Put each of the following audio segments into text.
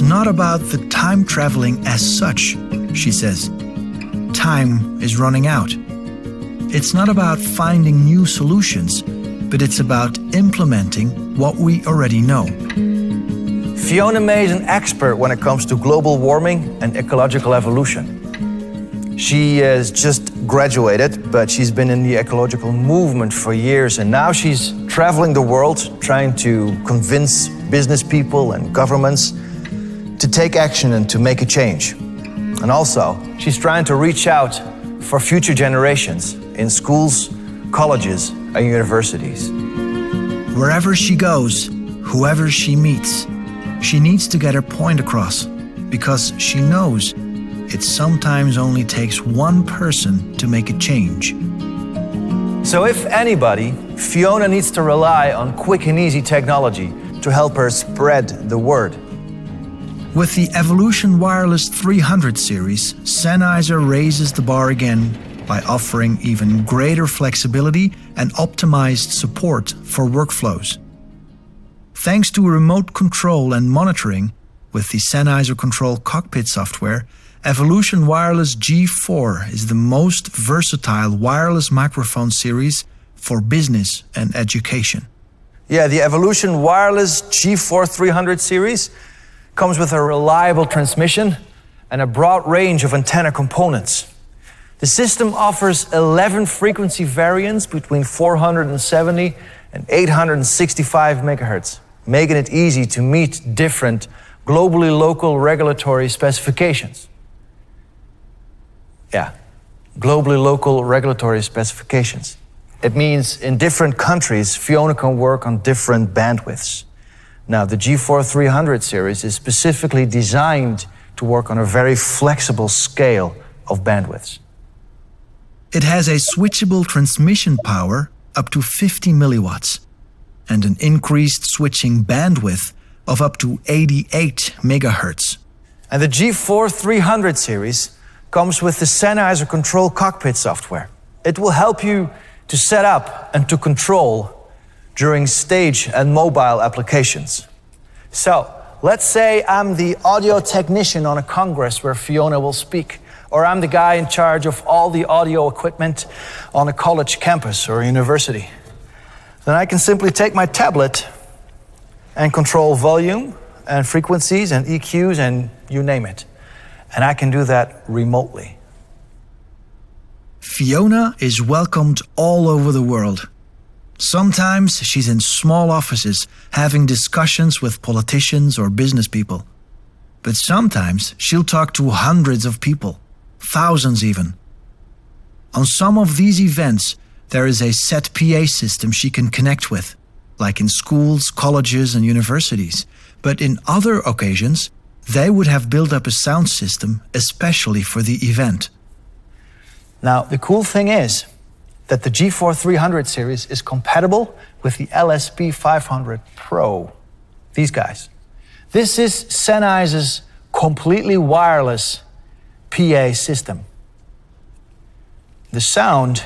not about the time traveling as such, she says. Time is running out. It's not about finding new solutions, but it's about implementing what we already know. Fiona May is an expert when it comes to global warming and ecological evolution. She has just graduated, but she's been in the ecological movement for years, and now she's traveling the world trying to convince business people and governments to take action and to make a change. And also, she's trying to reach out for future generations in schools, colleges, and universities. Wherever she goes, whoever she meets, she needs to get her point across, because she knows it sometimes only takes one person to make a change. So if anybody, Fiona needs to rely on quick and easy technology to help her spread the word. With the Evolution Wireless 300 series, Sennheiser raises the bar again by offering even greater flexibility and optimized support for workflows. Thanks to remote control and monitoring with the Sennheiser Control Cockpit software, Evolution Wireless G4 is the most versatile wireless microphone series for business and education. Yeah, the Evolution Wireless G4 300 series comes with a reliable transmission and a broad range of antenna components. The system offers 11 frequency variants between 470 and 865 megahertz, making it easy to meet different globally local regulatory specifications. Yeah, globally local regulatory specifications. It means in different countries, Fiona can work on different bandwidths. Now, the G4 300 series is specifically designed to work on a very flexible scale of bandwidths. It has a switchable transmission power up to 50 milliwatts and an increased switching bandwidth of up to 88 megahertz. And the G4 300 series comes with the Sennheiser Control Cockpit software. It will help you to set up and to control during stage and mobile applications. So, let's say I'm the audio technician on a congress where Fiona will speak, or I'm the guy in charge of all the audio equipment on a college campus or university. Then I can simply take my tablet and control volume and frequencies and EQs and you name it. And I can do that remotely. Fiona is welcomed all over the world. Sometimes she's in small offices having discussions with politicians or business people. But sometimes she'll talk to hundreds of people, thousands even. On some of these events, there is a set PA system she can connect with, like in schools, colleges, and universities. But in other occasions, they would have built up a sound system especially for the event. Now, the cool thing is that the G4 300 series is compatible with the LSP 500 Pro. These guys. This is Sennheiser's completely wireless PA system. The sound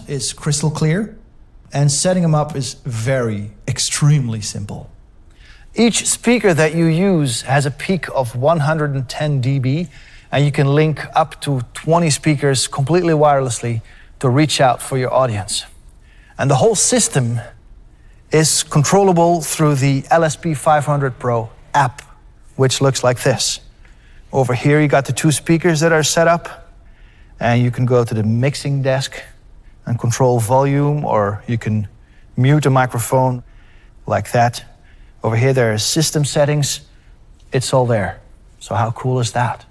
is crystal clear, and setting them up is extremely simple. Each speaker that you use has a peak of 110 dB, and you can link up to 20 speakers completely wirelessly to reach out for your audience. And the whole system is controllable through the LSP 500 Pro app, which looks like this. Over here you got the two speakers that are set up, and you can go to the mixing desk and control volume, or you can mute a microphone like that. Over here there are system settings. It's all there. So how cool is that?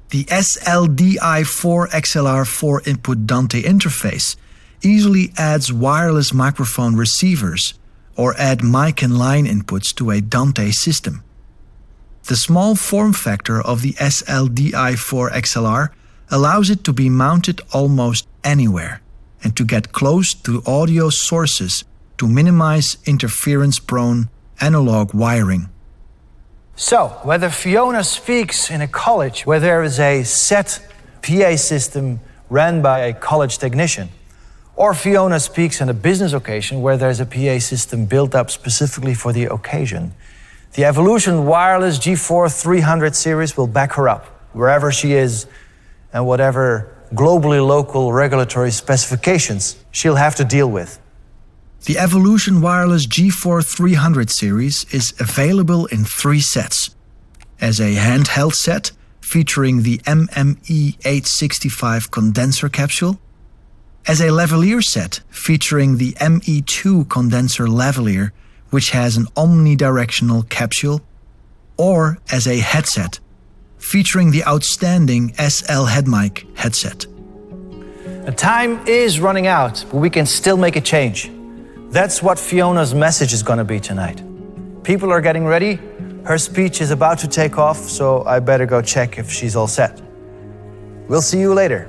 The SLDI4 XLR 4-input Dante interface easily adds wireless microphone receivers or add mic and line inputs to a Dante system. The small form factor of the SLDI4 XLR allows it to be mounted almost anywhere and to get close to audio sources to minimize interference-prone analog wiring. So, whether Fiona speaks in a college where there is a set PA system ran by a college technician, or Fiona speaks in a business occasion where there's a PA system built up specifically for the occasion, The Evolution Wireless G4 300 series will back her up, wherever she is and whatever globally local regulatory specifications she'll have to deal with. The Evolution Wireless G4 300 series is available in 3 sets. As a handheld set featuring the MME865 condenser capsule, as a lavalier set featuring the ME2 condenser lavalier, which has an omnidirectional capsule, or as a headset featuring the outstanding SL HeadMic headset. The time is running out, but we can still make a change. That's what Fiona's message is going to be tonight. People are getting ready. Her speech is about to take off, so I better go check if she's all set. We'll see you later.